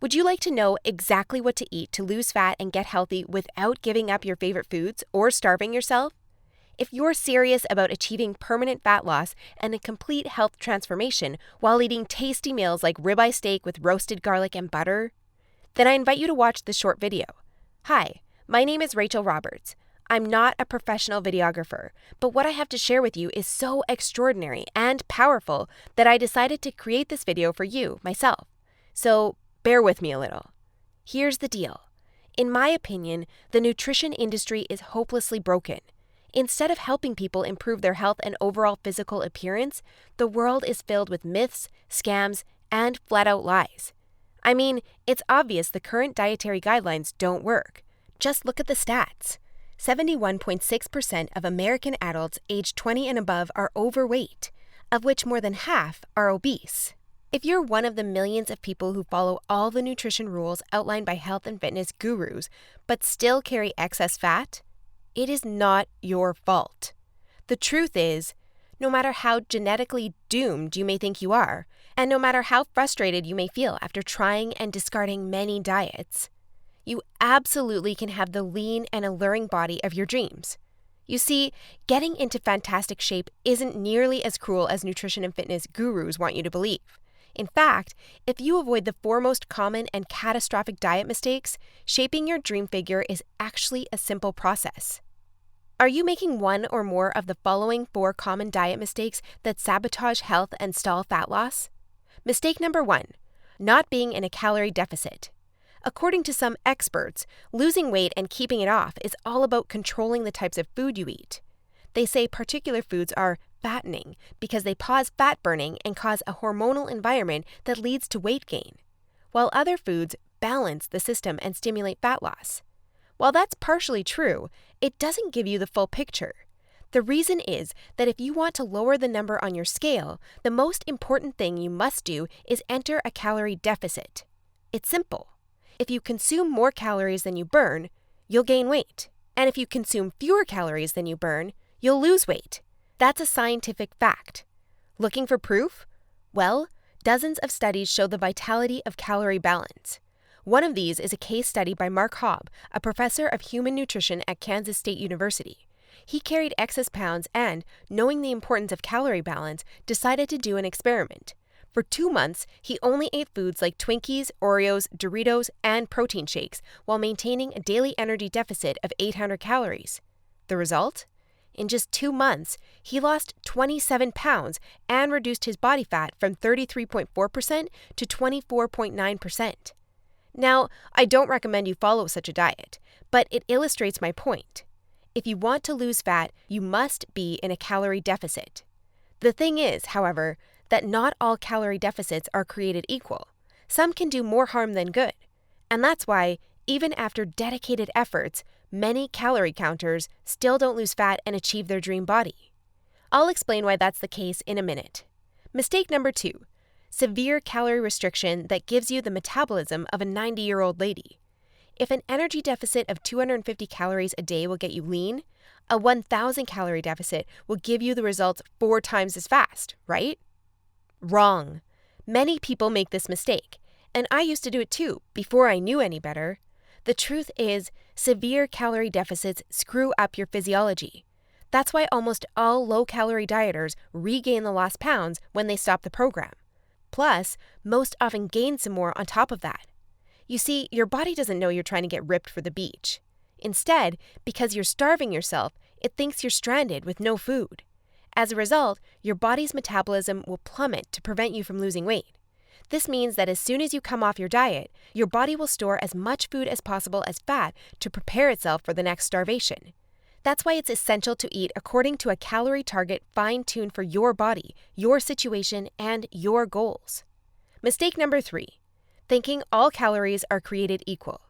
Would you like to know exactly what to eat to lose fat and get healthy without giving up your favorite foods or starving yourself? If you're serious about achieving permanent fat loss and a complete health transformation while eating tasty meals like ribeye steak with roasted garlic and butter, then I invite you to watch this short video. Hi, my name is Rachel Roberts. I'm not a professional videographer, but what I have to share with you is so extraordinary and powerful that I decided to create this video for you, myself. So bear with me a little. Here's the deal. In my opinion, the nutrition industry is hopelessly broken. Instead of helping people improve their health and overall physical appearance, the world is filled with myths, scams, and flat-out lies. I mean, it's obvious the current dietary guidelines don't work. Just look at the stats. 71.6% of American adults aged 20 and above are overweight, of which more than half are obese. If you're one of the millions of people who follow all the nutrition rules outlined by health and fitness gurus, but still carry excess fat, it is not your fault. The truth is, no matter how genetically doomed you may think you are, and no matter how frustrated you may feel after trying and discarding many diets, you absolutely can have the lean and alluring body of your dreams. You see, getting into fantastic shape isn't nearly as cruel as nutrition and fitness gurus want you to believe. In fact, if you avoid the four most common and catastrophic diet mistakes, shaping your dream figure is actually a simple process. Are you making one or more of the following 4 common diet mistakes that sabotage health and stall fat loss? Mistake number 1, not being in a calorie deficit. According to some experts, losing weight and keeping it off is all about controlling the types of food you eat. They say particular foods are fattening because they pause fat burning and cause a hormonal environment that leads to weight gain, while other foods balance the system and stimulate fat loss. While that's partially true, it doesn't give you the full picture. The reason is that if you want to lower the number on your scale, the most important thing you must do is enter a calorie deficit. It's simple. If you consume more calories than you burn, you'll gain weight. And if you consume fewer calories than you burn, you'll lose weight. That's a scientific fact. Looking for proof? Well, dozens of studies show the vitality of calorie balance. One of these is a case study by Mark Hobb, a professor of human nutrition at Kansas State University. He carried excess pounds and, knowing the importance of calorie balance, decided to do an experiment. For 2 months, he only ate foods like Twinkies, Oreos, Doritos, and protein shakes while maintaining a daily energy deficit of 800 calories. The result? In just 2 months, he lost 27 pounds and reduced his body fat from 33.4% to 24.9%. Now, I don't recommend you follow such a diet, but it illustrates my point. If you want to lose fat, you must be in a calorie deficit. The thing is, however, that not all calorie deficits are created equal. Some can do more harm than good. And that's why, even after dedicated efforts, many calorie counters still don't lose fat and achieve their dream body. I'll explain why that's the case in a minute. Mistake number 2. Severe calorie restriction that gives you the metabolism of a 90-year-old lady. If an energy deficit of 250 calories a day will get you lean, a 1,000 calorie deficit will give you the results 4 times as fast, right? Wrong. Many people make this mistake, and I used to do it too, before I knew any better. The truth is, severe calorie deficits screw up your physiology. That's why almost all low-calorie dieters regain the lost pounds when they stop the program. Plus, most often gain some more on top of that. You see, your body doesn't know you're trying to get ripped for the beach. Instead, because you're starving yourself, it thinks you're stranded with no food. As a result, your body's metabolism will plummet to prevent you from losing weight. This means that as soon as you come off your diet, your body will store as much food as possible as fat to prepare itself for the next starvation. That's why it's essential to eat according to a calorie target fine-tuned for your body, your situation, and your goals. Mistake number 3, thinking all calories are created equal.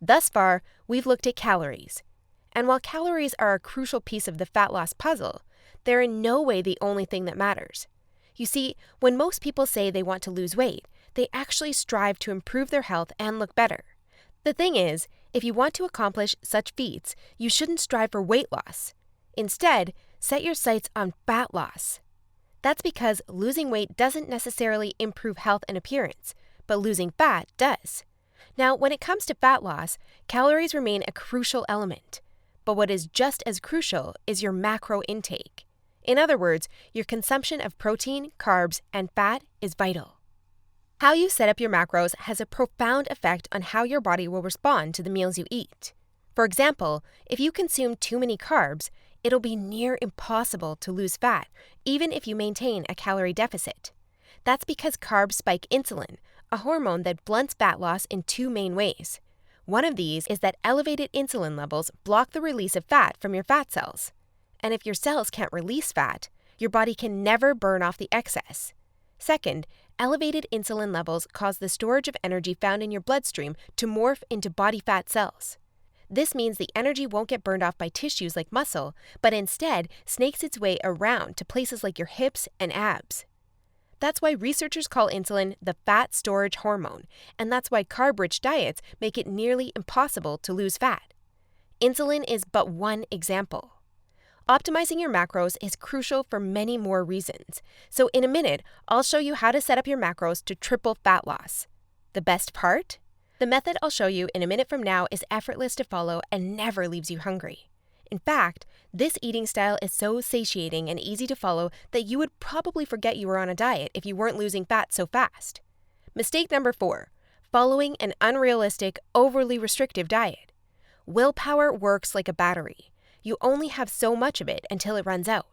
Thus far, we've looked at calories. And while calories are a crucial piece of the fat loss puzzle, they're in no way the only thing that matters. You see, when most people say they want to lose weight, they actually strive to improve their health and look better. The thing is, if you want to accomplish such feats, you shouldn't strive for weight loss. Instead, set your sights on fat loss. That's because losing weight doesn't necessarily improve health and appearance, but losing fat does. Now, when it comes to fat loss, calories remain a crucial element. But what is just as crucial is your macro intake. In other words, your consumption of protein, carbs, and fat is vital. How you set up your macros has a profound effect on how your body will respond to the meals you eat. For example, if you consume too many carbs, it'll be near impossible to lose fat, even if you maintain a calorie deficit. That's because carbs spike insulin, a hormone that blunts fat loss in two main ways. One of these is that elevated insulin levels block the release of fat from your fat cells. And if your cells can't release fat, your body can never burn off the excess. Second, elevated insulin levels cause the storage of energy found in your bloodstream to morph into body fat cells. This means the energy won't get burned off by tissues like muscle, but instead snakes its way around to places like your hips and abs. That's why researchers call insulin the fat storage hormone, and that's why carb-rich diets make it nearly impossible to lose fat. Insulin is but one example. Optimizing your macros is crucial for many more reasons. So in a minute, I'll show you how to set up your macros to triple fat loss. The best part? The method I'll show you in a minute from now is effortless to follow and never leaves you hungry. In fact, this eating style is so satiating and easy to follow that you would probably forget you were on a diet if you weren't losing fat so fast. Mistake number 4, following an unrealistic, overly restrictive diet. Willpower works like a battery. You only have so much of it until it runs out.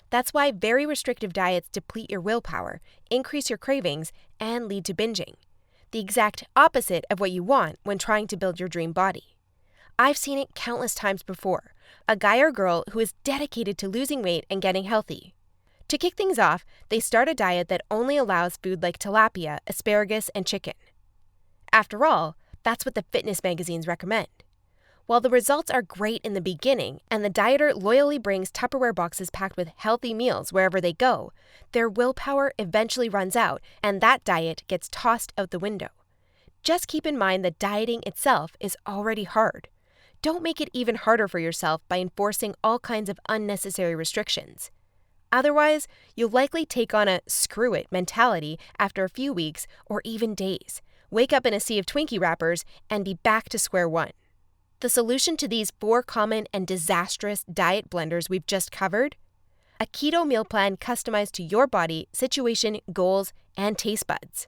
That's why very restrictive diets deplete your willpower, increase your cravings, and lead to binging. The exact opposite of what you want when trying to build your dream body. I've seen it countless times before. A guy or girl who is dedicated to losing weight and getting healthy. To kick things off, they start a diet that only allows food like tilapia, asparagus, and chicken. After all, that's what the fitness magazines recommend. While the results are great in the beginning, and the dieter loyally brings Tupperware boxes packed with healthy meals wherever they go, their willpower eventually runs out, and that diet gets tossed out the window. Just keep in mind that dieting itself is already hard. Don't make it even harder for yourself by enforcing all kinds of unnecessary restrictions. Otherwise, you'll likely take on a screw it mentality after a few weeks or even days, wake up in a sea of Twinkie wrappers, and be back to square one. The solution to these 4 common and disastrous diet blunders we've just covered? A keto meal plan customized to your body, situation, goals, and taste buds.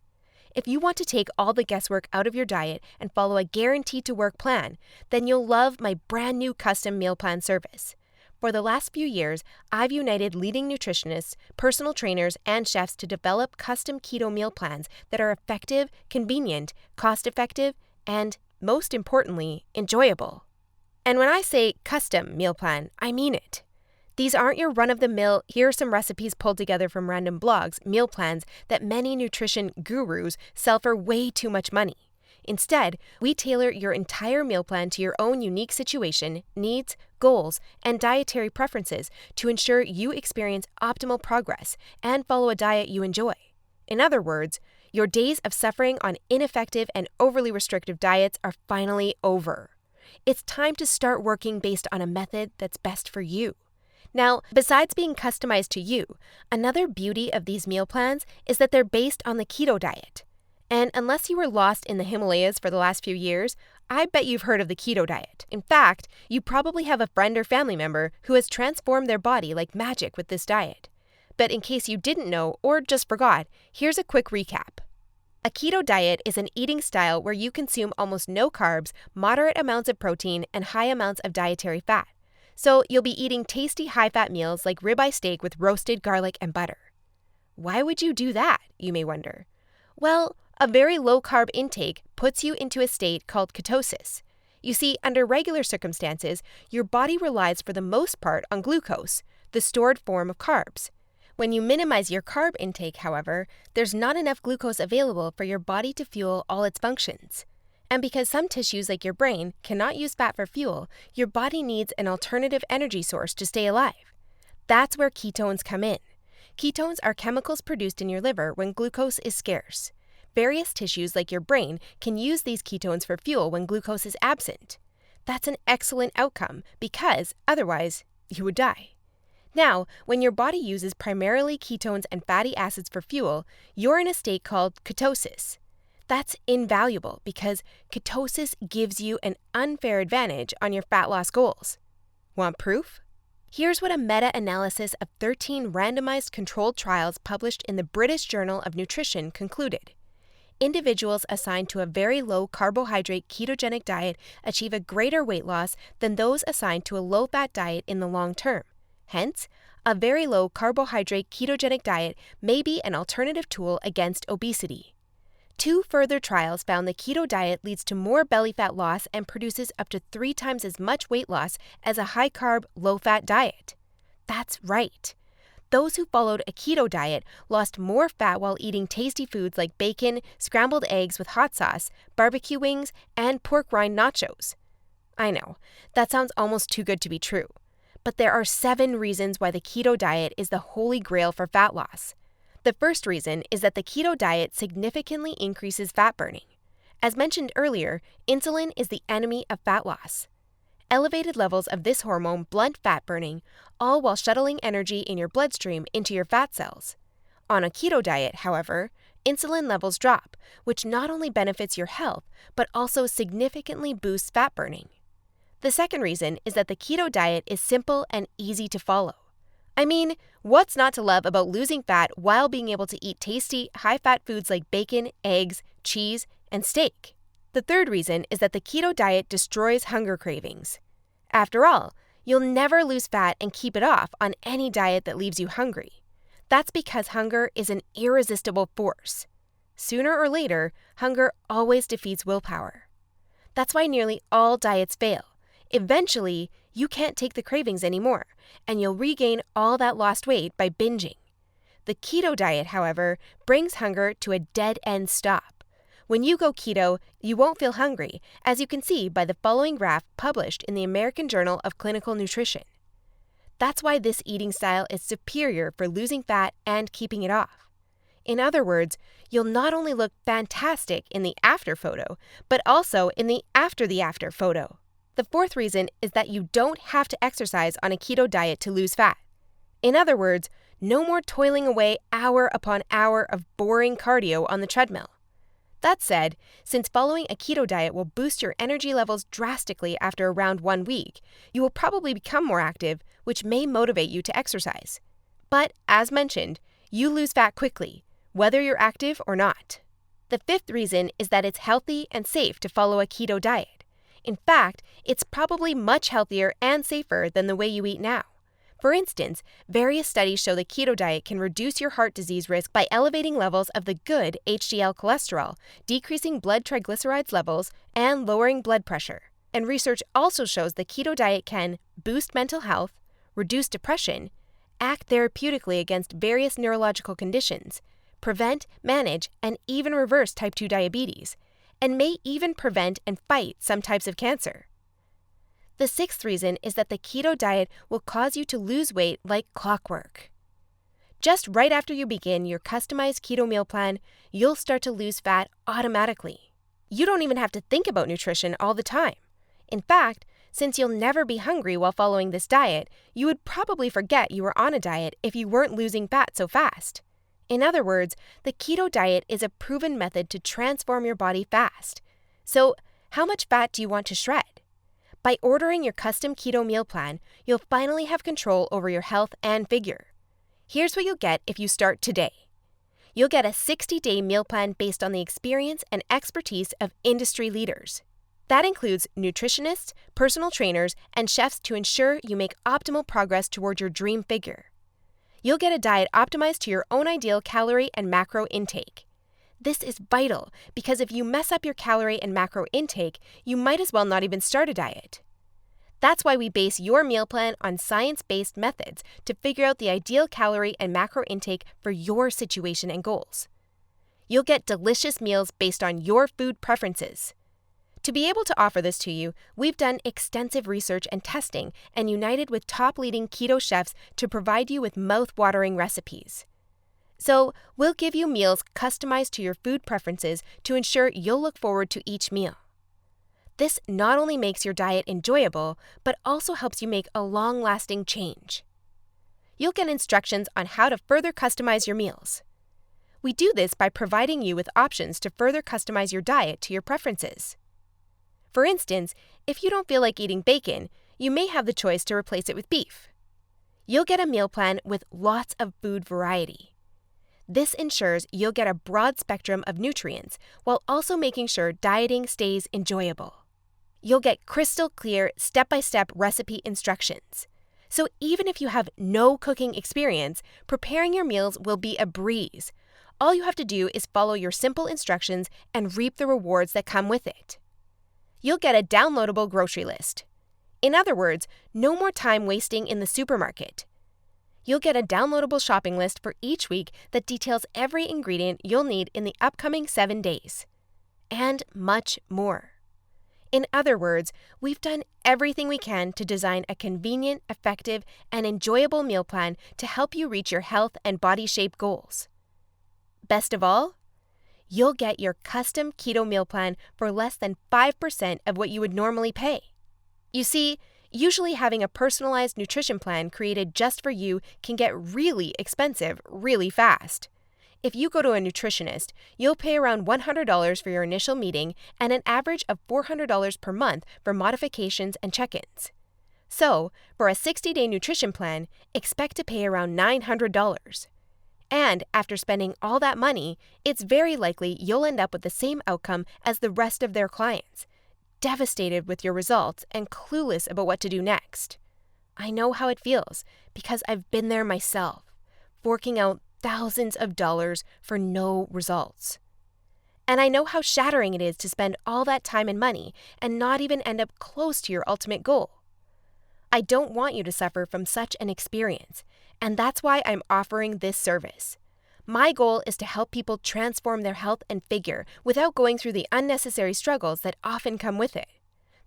If you want to take all the guesswork out of your diet and follow a guaranteed-to-work plan, then you'll love my brand new custom meal plan service. For the last few years, I've united leading nutritionists, personal trainers, and chefs to develop custom keto meal plans that are effective, convenient, cost-effective, and, most importantly, enjoyable. And when I say custom meal plan, I mean it. These aren't your run-of-the-mill, here are some recipes pulled together from random blogs, meal plans that many nutrition gurus sell for way too much money. Instead, we tailor your entire meal plan to your own unique situation, needs, goals, and dietary preferences to ensure you experience optimal progress and follow a diet you enjoy. In other words, your days of suffering on ineffective and overly restrictive diets are finally over. It's time to start working based on a method that's best for you. Now, besides being customized to you, another beauty of these meal plans is that they're based on the keto diet. And unless you were lost in the Himalayas for the last few years, I bet you've heard of the keto diet. In fact, you probably have a friend or family member who has transformed their body like magic with this diet. But in case you didn't know or just forgot, here's a quick recap. A keto diet is an eating style where you consume almost no carbs, moderate amounts of protein, and high amounts of dietary fat. So you'll be eating tasty high-fat meals like ribeye steak with roasted garlic and butter. Why would you do that, you may wonder? Well, a very low-carb intake puts you into a state called ketosis. You see, under regular circumstances, your body relies for the most part on glucose, the stored form of carbs. When you minimize your carb intake, however, there's not enough glucose available for your body to fuel all its functions. And because some tissues like your brain cannot use fat for fuel, your body needs an alternative energy source to stay alive. That's where ketones come in. Ketones are chemicals produced in your liver when glucose is scarce. Various tissues like your brain can use these ketones for fuel when glucose is absent. That's an excellent outcome because, otherwise, you would die. Now, when your body uses primarily ketones and fatty acids for fuel, you're in a state called ketosis. That's invaluable because ketosis gives you an unfair advantage on your fat loss goals. Want proof? Here's what a meta-analysis of 13 randomized controlled trials published in the British Journal of Nutrition concluded. Individuals assigned to a very low carbohydrate ketogenic diet achieve a greater weight loss than those assigned to a low-fat diet in the long term. Hence, a very low carbohydrate ketogenic diet may be an alternative tool against obesity. 2 further trials found the keto diet leads to more belly fat loss and produces up to 3 times as much weight loss as a high-carb, low-fat diet. That's right. Those who followed a keto diet lost more fat while eating tasty foods like bacon, scrambled eggs with hot sauce, barbecue wings, and pork rind nachos. I know, that sounds almost too good to be true. But there are 7 reasons why the keto diet is the holy grail for fat loss. The first reason is that the keto diet significantly increases fat burning. As mentioned earlier, insulin is the enemy of fat loss. Elevated levels of this hormone blunt fat burning, all while shuttling energy in your bloodstream into your fat cells. On a keto diet, however, insulin levels drop, which not only benefits your health, but also significantly boosts fat burning. The second reason is that the keto diet is simple and easy to follow. I mean, what's not to love about losing fat while being able to eat tasty, high-fat foods like bacon, eggs, cheese, and steak? The third reason is that the keto diet destroys hunger cravings. After all, you'll never lose fat and keep it off on any diet that leaves you hungry. That's because hunger is an irresistible force. Sooner or later, hunger always defeats willpower. That's why nearly all diets fail. Eventually, you can't take the cravings anymore, and you'll regain all that lost weight by binging. The keto diet, however, brings hunger to a dead-end stop. When you go keto, you won't feel hungry, as you can see by the following graph published in the American Journal of Clinical Nutrition. That's why this eating style is superior for losing fat and keeping it off. In other words, you'll not only look fantastic in the after photo, but also in the after photo. The fourth reason is that you don't have to exercise on a keto diet to lose fat. In other words, no more toiling away hour upon hour of boring cardio on the treadmill. That said, since following a keto diet will boost your energy levels drastically after around 1 week, you will probably become more active, which may motivate you to exercise. But, as mentioned, you lose fat quickly, whether you're active or not. The fifth reason is that it's healthy and safe to follow a keto diet. In fact, it's probably much healthier and safer than the way you eat now. For instance, various studies show the keto diet can reduce your heart disease risk by elevating levels of the good HDL cholesterol, decreasing blood triglycerides levels, and lowering blood pressure. And research also shows the keto diet can boost mental health, reduce depression, act therapeutically against various neurological conditions, prevent, manage, and even reverse type 2 diabetes, and may even prevent and fight some types of cancer. The sixth reason is that the keto diet will cause you to lose weight like clockwork. Just right after you begin your customized keto meal plan, you'll start to lose fat automatically. You don't even have to think about nutrition all the time. In fact, since you'll never be hungry while following this diet, you would probably forget you were on a diet if you weren't losing fat so fast. In other words, the keto diet is a proven method to transform your body fast. So, how much fat do you want to shred? By ordering your custom keto meal plan, you'll finally have control over your health and figure. Here's what you'll get if you start today. You'll get a 60-day meal plan based on the experience and expertise of industry leaders. That includes nutritionists, personal trainers, and chefs to ensure you make optimal progress toward your dream figure. You'll get a diet optimized to your own ideal calorie and macro intake. This is vital because if you mess up your calorie and macro intake, you might as well not even start a diet. That's why we base your meal plan on science-based methods to figure out the ideal calorie and macro intake for your situation and goals. You'll get delicious meals based on your food preferences. To be able to offer this to you, we've done extensive research and testing and united with top leading keto chefs to provide you with mouth-watering recipes. So, we'll give you meals customized to your food preferences to ensure you'll look forward to each meal. This not only makes your diet enjoyable, but also helps you make a long-lasting change. You'll get instructions on how to further customize your meals. We do this by providing you with options to further customize your diet to your preferences. For instance, if you don't feel like eating bacon, you may have the choice to replace it with beef. You'll get a meal plan with lots of food variety. This ensures you'll get a broad spectrum of nutrients while also making sure dieting stays enjoyable. You'll get crystal clear step-by-step recipe instructions. So even if you have no cooking experience, preparing your meals will be a breeze. All you have to do is follow your simple instructions and reap the rewards that come with it. You'll get a downloadable grocery list. In other words, no more time wasting in the supermarket. You'll get a downloadable shopping list for each week that details every ingredient you'll need in the upcoming 7 days. And much more. In other words, we've done everything we can to design a convenient, effective, and enjoyable meal plan to help you reach your health and body shape goals. Best of all, you'll get your custom keto meal plan for less than 5% of what you would normally pay. You see, usually having a personalized nutrition plan created just for you can get really expensive really fast. If you go to a nutritionist, you'll pay around $100 for your initial meeting and an average of $400 per month for modifications and check-ins. So, for a 60-day nutrition plan, expect to pay around $900. And after spending all that money, it's very likely you'll end up with the same outcome as the rest of their clients, devastated with your results and clueless about what to do next. I know how it feels because I've been there myself, forking out thousands of dollars for no results. And I know how shattering it is to spend all that time and money and not even end up close to your ultimate goal. I don't want you to suffer from such an experience, and that's why I'm offering this service. My goal is to help people transform their health and figure without going through the unnecessary struggles that often come with it.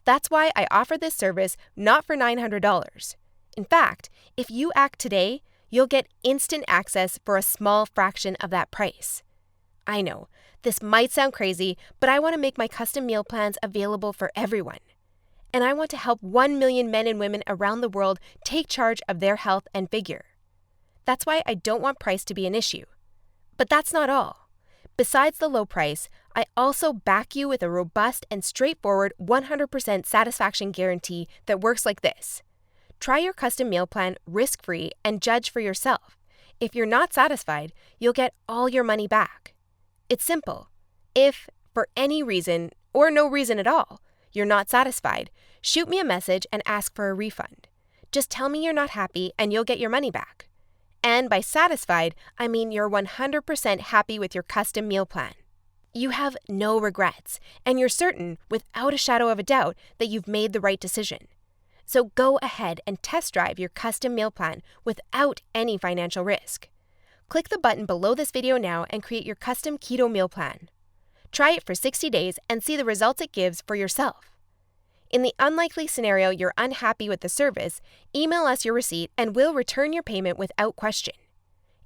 That's why I offer this service not for $900. In fact, if you act today, you'll get instant access for a small fraction of that price. I know, this might sound crazy, but I want to make my custom meal plans available for everyone. And I want to help 1 million men and women around the world take charge of their health and figure. That's why I don't want price to be an issue. But that's not all. Besides the low price, I also back you with a robust and straightforward 100% satisfaction guarantee that works like this. Try your custom meal plan risk-free and judge for yourself. If you're not satisfied, you'll get all your money back. It's simple. If, for any reason, or no reason at all, you're not satisfied, shoot me a message and ask for a refund. Just tell me you're not happy and you'll get your money back. And by satisfied, I mean you're 100% happy with your custom meal plan. You have no regrets, and you're certain, without a shadow of a doubt, that you've made the right decision. So go ahead and test drive your custom meal plan without any financial risk. Click the button below this video now and create your custom keto meal plan. Try it for 60 days and see the results it gives for yourself. In the unlikely scenario you're unhappy with the service, email us your receipt and we'll return your payment without question.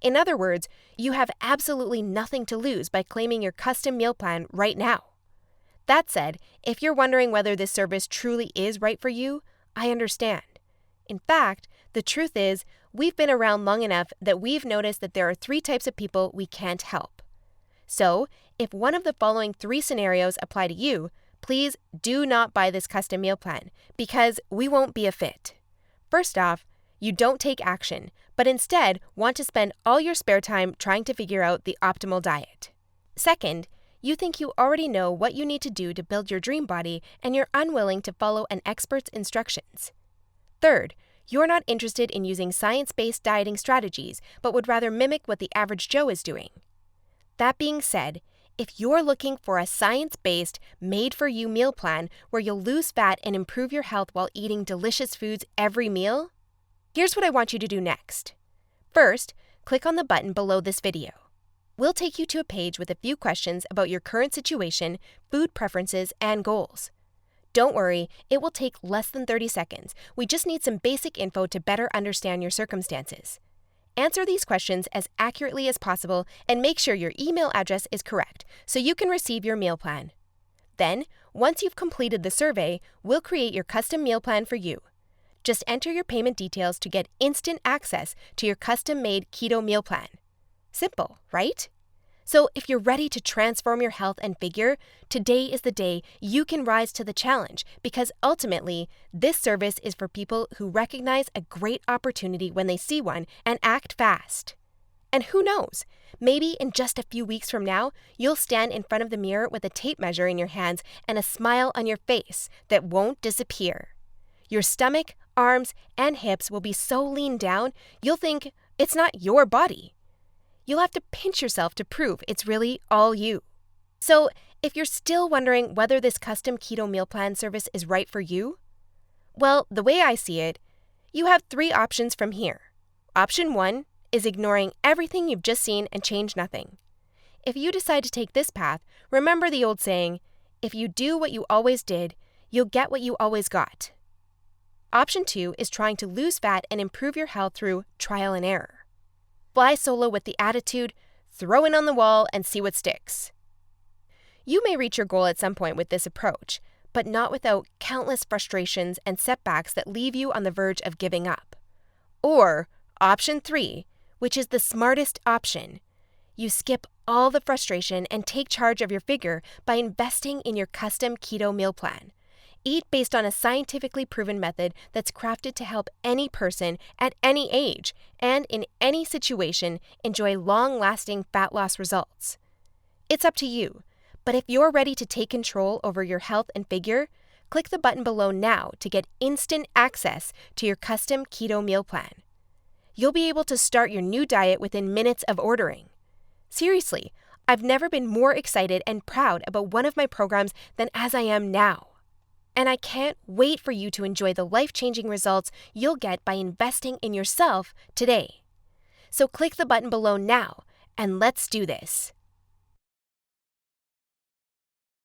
In other words, you have absolutely nothing to lose by claiming your custom meal plan right now. That said, if you're wondering whether this service truly is right for you, I understand. In fact, the truth is, we've been around long enough that we've noticed that there are 3 types of people we can't help. So, if one of the following 3 scenarios apply to you, please do not buy this custom meal plan because we won't be a fit. First off, you don't take action, but instead want to spend all your spare time trying to figure out the optimal diet. Second, you think you already know what you need to do to build your dream body and you're unwilling to follow an expert's instructions. Third, you're not interested in using science-based dieting strategies, but would rather mimic what the average Joe is doing. That being said, if you're looking for a science-based, made-for-you meal plan where you'll lose fat and improve your health while eating delicious foods every meal, here's what I want you to do next. First, click on the button below this video. We'll take you to a page with a few questions about your current situation, food preferences, and goals. Don't worry, it will take less than 30 seconds. We just need some basic info to better understand your circumstances. Answer these questions as accurately as possible and make sure your email address is correct so you can receive your meal plan. Then, once you've completed the survey, we'll create your custom meal plan for you. Just enter your payment details to get instant access to your custom-made keto meal plan. Simple, right? So if you're ready to transform your health and figure, today is the day you can rise to the challenge, because ultimately, this service is for people who recognize a great opportunity when they see one and act fast. And who knows, maybe in just a few weeks from now, you'll stand in front of the mirror with a tape measure in your hands and a smile on your face that won't disappear. Your stomach, arms, and hips will be so lean down, you'll think it's not your body. You'll have to pinch yourself to prove it's really all you. So, if you're still wondering whether this custom keto meal plan service is right for you, well, the way I see it, you have 3 options from here. Option 1 is ignoring everything you've just seen and change nothing. If you decide to take this path, remember the old saying, if you do what you always did, you'll get what you always got. Option 2 is trying to lose fat and improve your health through trial and error. Fly solo with the attitude, throw in on the wall and see what sticks. You may reach your goal at some point with this approach, but not without countless frustrations and setbacks that leave you on the verge of giving up. Or option 3, which is the smartest option. You skip all the frustration and take charge of your figure by investing in your custom keto meal plan. Eat based on a scientifically proven method that's crafted to help any person at any age and in any situation enjoy long-lasting fat loss results. It's up to you, but if you're ready to take control over your health and figure, click the button below now to get instant access to your custom keto meal plan. You'll be able to start your new diet within minutes of ordering. Seriously, I've never been more excited and proud about one of my programs than as I am now. And I can't wait for you to enjoy the life-changing results you'll get by investing in yourself today. So click the button below now, and let's do this.